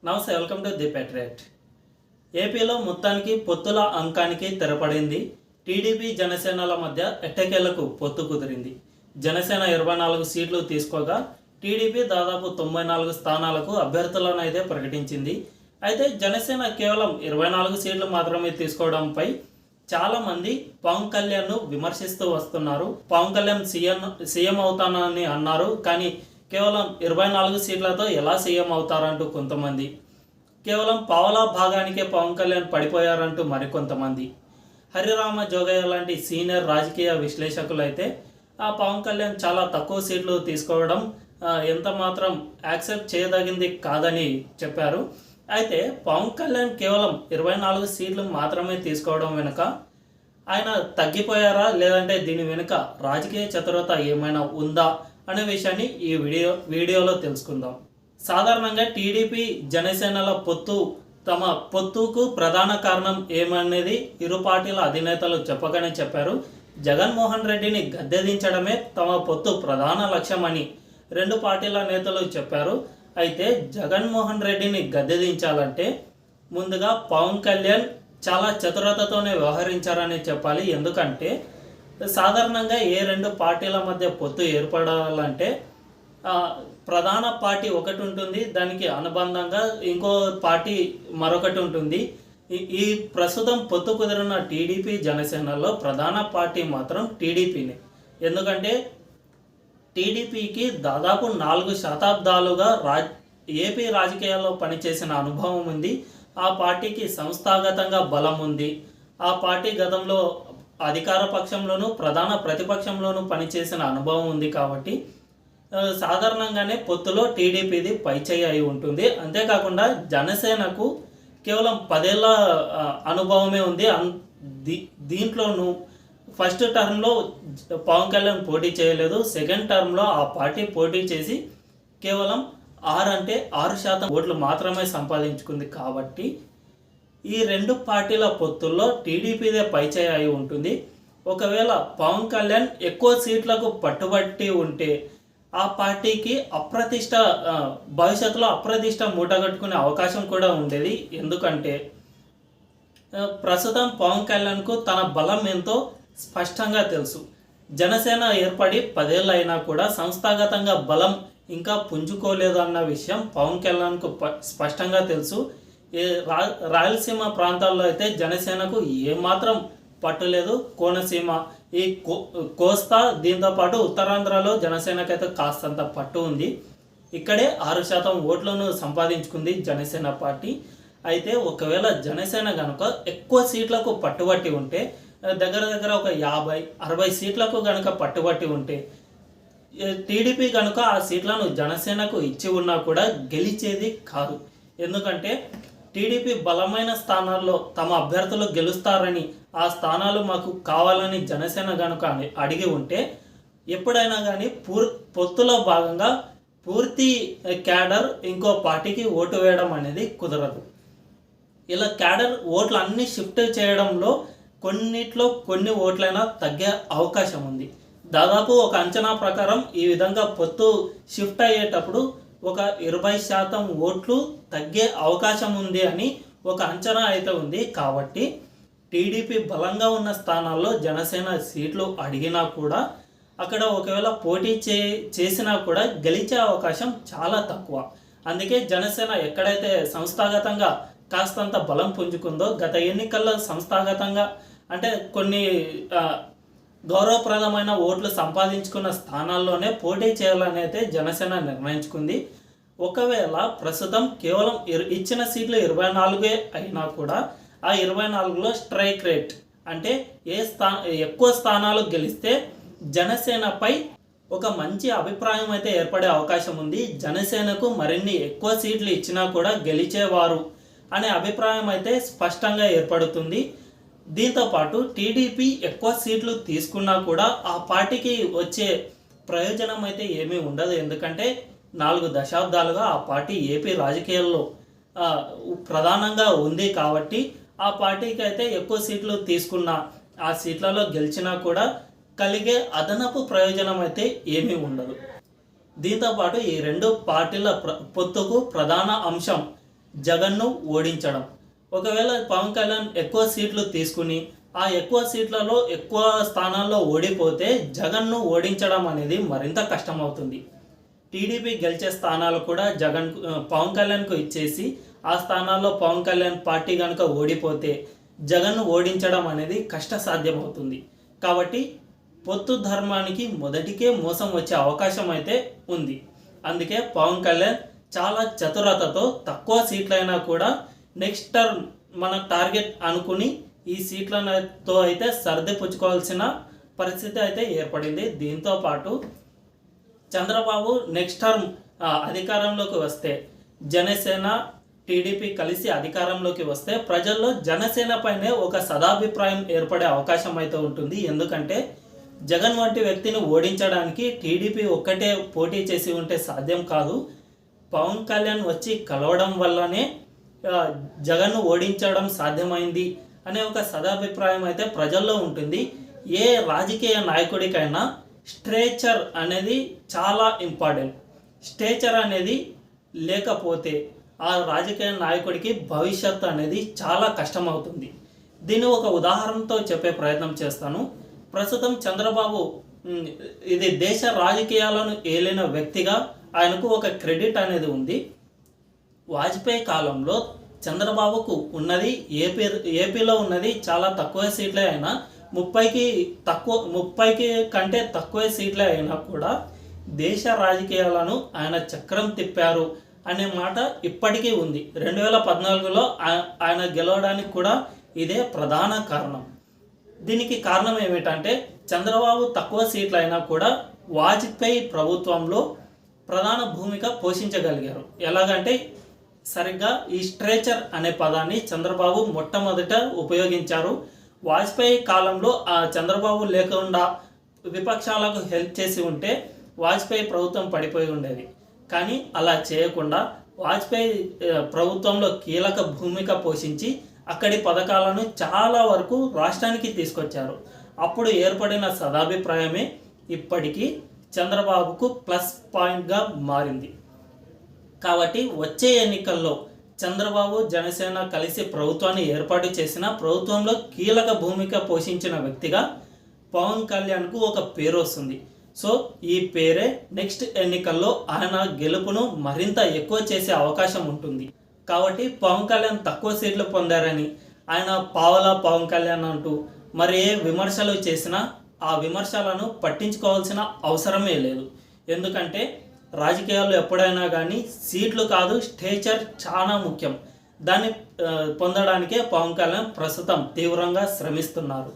నమస్తే, welcome to the patriot. ఏపీలో మొత్తానికి పొత్తుల అంకానికి తెరపడింది. టీడీపీ జనసేనల మధ్య ఎట్టకేలకు పొత్తు కుదిరింది. జనసేన 24 సీట్లు తీసుకోగా టీడీపీ దాదాపు 94 స్థానాలకు అభ్యర్థులను అయితే ప్రకటించింది. అయితే జనసేన కేవలం 24 సీట్లు మాత్రమే తీసుకోవడంపై చాలామంది పవన్ కళ్యాణ్ను విమర్శిస్తూ వస్తున్నారు. పవన్ కళ్యాణ్ సీఎం అవుతానని అన్నారు, కానీ కేవలం 24 సీట్లతో ఎలా సీఎం అవుతారంటూ కొంతమంది, కేవలం పావలా భాగానికే పవన్ కళ్యాణ్ పడిపోయారంటూ మరికొంతమంది. హరిరామ జోగయ్య లాంటి సీనియర్ రాజకీయ విశ్లేషకులు అయితే ఆ పవన్ కళ్యాణ్ చాలా తక్కువ సీట్లు తీసుకోవడం ఎంత మాత్రం యాక్సెప్ట్ చేయదగింది కాదని చెప్పారు. అయితే పవన్ కళ్యాణ్ కేవలం 24 సీట్లు మాత్రమే తీసుకోవడం వెనుక ఆయన తగ్గిపోయారా, లేదంటే దీని వెనుక రాజకీయ చతురత ఏమైనా ఉందా అనే విషయాన్ని ఈ వీడియోలో తెలుసుకుందాం. సాధారణంగా టీడీపీ జనసేనల తమ పొత్తుకు ప్రధాన కారణం ఏమనేది ఇరు పార్టీల అధినేతలు చెప్పగానే చెప్పారు. జగన్మోహన్ రెడ్డిని గద్దెదించడమే తమ పొత్తు ప్రధాన లక్ష్యమని రెండు పార్టీల నేతలు చెప్పారు. అయితే జగన్మోహన్ రెడ్డిని గద్దెదించాలంటే ముందుగా పవన్ కళ్యాణ్ చాలా చతురతతోనే వ్యవహరించారని చెప్పాలి. ఎందుకంటే సాధారణంగా ఏ రెండు పార్టీల మధ్య పొత్తు ఏర్పడాలంటే ప్రధాన పార్టీ ఒకటి ఉంటుంది, దానికి అనుబంధంగా ఇంకో పార్టీ మరొకటి ఉంటుంది. ఈ ప్రస్తుతం పొత్తు కుదిరిన టీడీపీ జనసేనలో ప్రధాన పార్టీ మాత్రం టీడీపీనే. ఎందుకంటే టీడీపీకి దాదాపు 4 శతాబ్దాలుగా ఏపీ రాజకీయాల్లో పనిచేసిన అనుభవం ఉంది. ఆ పార్టీకి సంస్థాగతంగా బలం ఉంది. ఆ పార్టీ గతంలో అధికార పక్షంలోనూ ప్రధాన ప్రతిపక్షంలోనూ పనిచేసిన అనుభవం ఉంది. కాబట్టి సాధారణంగానే పొత్తులో టీడీపీది పైచేయి అయి ఉంటుంది. అంతేకాకుండా జనసేనకు కేవలం 10 ఏళ్ల అనుభవమే ఉంది. దీంట్లోనూ ఫస్ట్ టర్మ్లో పవన్ కళ్యాణ్ పోటీ చేయలేదు. సెకండ్ టర్మ్లో ఆ పార్టీ పోటీ చేసి కేవలం 6% ఓట్లు మాత్రమే సంపాదించుకుంది. కాబట్టి ఈ రెండు పార్టీల పొత్తుల్లో టీడీపీదే పైచేయి అయి ఉంటుంది. ఒకవేళ పవన్ కళ్యాణ్ ఎక్కువ సీట్లకు పట్టుబట్టి ఉంటే ఆ పార్టీకి భవిష్యత్తులో అప్రతిష్ట మూటగట్టుకునే అవకాశం కూడా ఉండేది. ఎందుకంటే ప్రస్తుతం పవన్ కళ్యాణ్కు తన బలం ఎంతో స్పష్టంగా తెలుసు. జనసేన ఏర్పడి 10 ఏళ్ళు అయినా కూడా సంస్థాగతంగా బలం ఇంకా పుంజుకోలేదు అన్న విషయం పవన్ కళ్యాణ్కు స్పష్టంగా తెలుసు. రాయలసీమ ప్రాంతాల్లో అయితే జనసేనకు ఏమాత్రం పట్టులేదు. కోనసీమ, ఈ కోస్తా, దీంతోపాటు ఉత్తరాంధ్రలో జనసేనకైతే కాస్తంత పట్టు ఉంది. ఇక్కడే 6% ఓట్లను సంపాదించుకుంది జనసేన పార్టీ. అయితే ఒకవేళ జనసేన కనుక ఎక్కువ సీట్లకు పట్టుబట్టి ఉంటే, దగ్గర ఒక 50-60 సీట్లకు కనుక పట్టుబట్టి ఉంటే, టీడీపీ కనుక ఆ సీట్లను జనసేనకు ఇచ్చి ఉన్నా కూడా గెలిచేది కాదు. ఎందుకంటే టీడీపీ బలమైన స్థానాల్లో తమ అభ్యర్థులు గెలుస్తారని, ఆ స్థానాలు మాకు కావాలని జనసేన కనుక అడిగి ఉంటే ఎప్పుడైనా కానీ పొత్తులో భాగంగా పూర్తి క్యాడర్ ఇంకో పార్టీకి ఓటు వేయడం అనేది కుదరదు. ఇలా క్యాడర్ ఓట్లు అన్నీ షిఫ్ట్ చేయడంలో కొన్నిట్లో కొన్ని ఓట్లైనా తగ్గే అవకాశం ఉంది. దాదాపు ఒక అంచనా ప్రకారం ఈ విధంగా పొత్తు షిఫ్ట్ అయ్యేటప్పుడు ఒక 20% ఓట్లు తగ్గే అవకాశం ఉంది అని ఒక అంచనా అయితే ఉంది. కాబట్టి టీడీపీ బలంగా ఉన్న స్థానాల్లో జనసేన సీట్లు అడిగినా కూడా అక్కడ ఒకవేళ పోటీ చేసినా కూడా గెలిచే అవకాశం చాలా తక్కువ. అందుకే జనసేన ఎక్కడైతే సంస్థాగతంగా కాస్తంత బలం పుంజుకుందో, గత ఎన్నికల్లో సంస్థాగతంగా అంటే కొన్ని గౌరవప్రదమైన ఓట్లు సంపాదించుకున్న స్థానాల్లోనే పోటీ చేయాలని అయితే జనసేన నిర్ణయించుకుంది. ఒకవేళ ప్రస్తుతం కేవలం ఇచ్చిన సీట్లు 24 అయినా కూడా ఆ 24లో స్ట్రైక్ రేట్ అంటే ఎక్కువ స్థానాలు గెలిస్తే జనసేనపై ఒక మంచి అభిప్రాయం అయితే ఏర్పడే అవకాశం ఉంది. జనసేనకు మరిన్ని ఎక్కువ సీట్లు ఇచ్చినా కూడా గెలిచేవారు అనే అభిప్రాయం అయితే స్పష్టంగా ఏర్పడుతుంది. దీంతోపాటు టీడీపీ ఎక్కువ సీట్లు తీసుకున్నా కూడా ఆ పార్టీకి వచ్చే ప్రయోజనం అయితే ఏమీ ఉండదు. ఎందుకంటే 4 దశాబ్దాలుగా ఆ పార్టీ ఏపీ రాజకీయాల్లో ప్రధానంగా ఉంది. కాబట్టి ఆ పార్టీకి అయితే ఎక్కువ సీట్లు తీసుకున్నా, ఆ సీట్లలో గెలిచినా కూడా కలిగే అదనపు ప్రయోజనం అయితే ఏమీ ఉండదు. దీంతోపాటు ఈ రెండు పార్టీల పొత్తుకు ప్రధాన అంశం జగన్ను ఓడించడం. ఒకవేళ పవన్ కళ్యాణ్ ఎక్కువ సీట్లు తీసుకుని ఆ ఎక్కువ సీట్లలో ఎక్కువ స్థానాల్లో ఓడిపోతే జగన్ను ఓడించడం అనేది మరింత కష్టమవుతుంది. టీడీపీ గెలిచే స్థానాలు కూడా పవన్ కళ్యాణ్కు ఇచ్చేసి ఆ స్థానాల్లో పవన్ కళ్యాణ్ పార్టీ కనుక ఓడిపోతే జగన్ను ఓడించడం అనేది కష్టసాధ్యమవుతుంది. కాబట్టి పొత్తు ధర్మానికి మొదటికే మోసం వచ్చే అవకాశం అయితే ఉంది. అందుకే పవన్ కళ్యాణ్ చాలా చతురతతో తక్కువ సీట్లైనా కూడా నెక్స్ట్ టర్మ్ మన టార్గెట్ అనుకుని ఈ సీట్లతో అయితే సర్ది పుచ్చుకోవాల్సిన పరిస్థితి అయితే ఏర్పడింది. దీంతో పాటు చంద్రబాబు నెక్స్ట్ టర్మ్ అధికారంలోకి వస్తే, జనసేన టీడీపీ కలిసి అధికారంలోకి వస్తే ప్రజల్లో జనసేన పైనే ఒక సదాభిప్రాయం ఏర్పడే అవకాశం అయితే ఉంటుంది. ఎందుకంటే జగన్ వంటి వ్యక్తిని ఓడించడానికి టీడీపీ ఒక్కటే పోటీ చేసి ఉంటే సాధ్యం కాదు. పవన్ కళ్యాణ్ వచ్చి కలవడం వల్లనే జగన్ను ఓడించడం సాధ్యమైంది అనే ఒక సదాభిప్రాయం అయితే ప్రజల్లో ఉంటుంది. ఏ రాజకీయ నాయకుడికైనా స్ట్రేచర్ అనేది చాలా ఇంపార్టెంట్. స్ట్రేచర్ అనేది లేకపోతే ఆ రాజకీయ నాయకుడికి భవిష్యత్తు అనేది చాలా కష్టమవుతుంది. దీన్ని ఒక ఉదాహరణతో చెప్పే ప్రయత్నం చేస్తాను. ప్రస్తుతం చంద్రబాబు ఇది దేశ రాజకీయాలను ఏలిన వ్యక్తిగా ఆయనకు ఒక క్రెడిట్ అనేది ఉంది. వాజ్పేయి కాలంలో చంద్రబాబుకు ఉన్నది ఏపీలో ఉన్నది చాలా తక్కువ సీట్లే అయినా 30కి కంటే తక్కువ సీట్లే అయినా కూడా దేశ రాజకీయాలను ఆయన చక్రం తిప్పారు అనే మాట ఇప్పటికీ ఉంది. 2014లో ఆయన గెలవడానికి కూడా ఇదే ప్రధాన కారణం. దీనికి కారణం ఏమిటంటే చంద్రబాబు తక్కువ సీట్లు అయినా కూడా వాజ్పేయి ప్రభుత్వంలో ప్రధాన భూమిక పోషించగలిగారు. ఎలాగంటే సరిగ్గా ఈ స్ట్రేచర్ అనే పదాన్ని చంద్రబాబు మొట్టమొదట ఉపయోగించారు. వాజ్పేయి కాలంలో ఆ చంద్రబాబు లేకుండా విపక్షాలకు హెల్ప్ చేసి ఉంటే వాజ్పేయి ప్రభుత్వం పడిపోయి ఉండేది. కానీ అలా చేయకుండా వాజ్పేయి ప్రభుత్వంలో కీలక భూమిక పోషించి అక్కడి పథకాలను చాలా వరకు రాష్ట్రానికి తీసుకొచ్చారు. అప్పుడు ఏర్పడిన సదాభిప్రాయమే ఇప్పటికీ చంద్రబాబుకు ప్లస్ పాయింట్గా మారింది. కాబట్టి వచ్చే ఎన్నికల్లో చంద్రబాబు జనసేన కలిసి ప్రభుత్వాన్ని ఏర్పాటు చేసిన ప్రభుత్వంలో కీలక భూమిక పోషించిన వ్యక్తిగా పవన్ కళ్యాణ్కు ఒక పేరు వస్తుంది. సో ఈ పేరే నెక్స్ట్ ఎన్నికల్లో ఆయన గెలుపును మరింత ఎక్కువ చేసే అవకాశం ఉంటుంది. కాబట్టి పవన్ కళ్యాణ్ తక్కువ సీట్లు పొందారని ఆయన పావలా పవన్ కళ్యాణ్ అంటూ మరి ఏ విమర్శలు చేసినా ఆ విమర్శలను పట్టించుకోవాల్సిన అవసరమే లేదు. ఎందుకంటే రాజకీయాల్లో ఎప్పుడైనా కానీ సీట్లు కాదు, స్టేచర్ చాలా ముఖ్యం. దాన్ని పొందడానికే పవన్ కళ్యాణ్ ప్రస్తుతం తీవ్రంగా శ్రమిస్తున్నారు.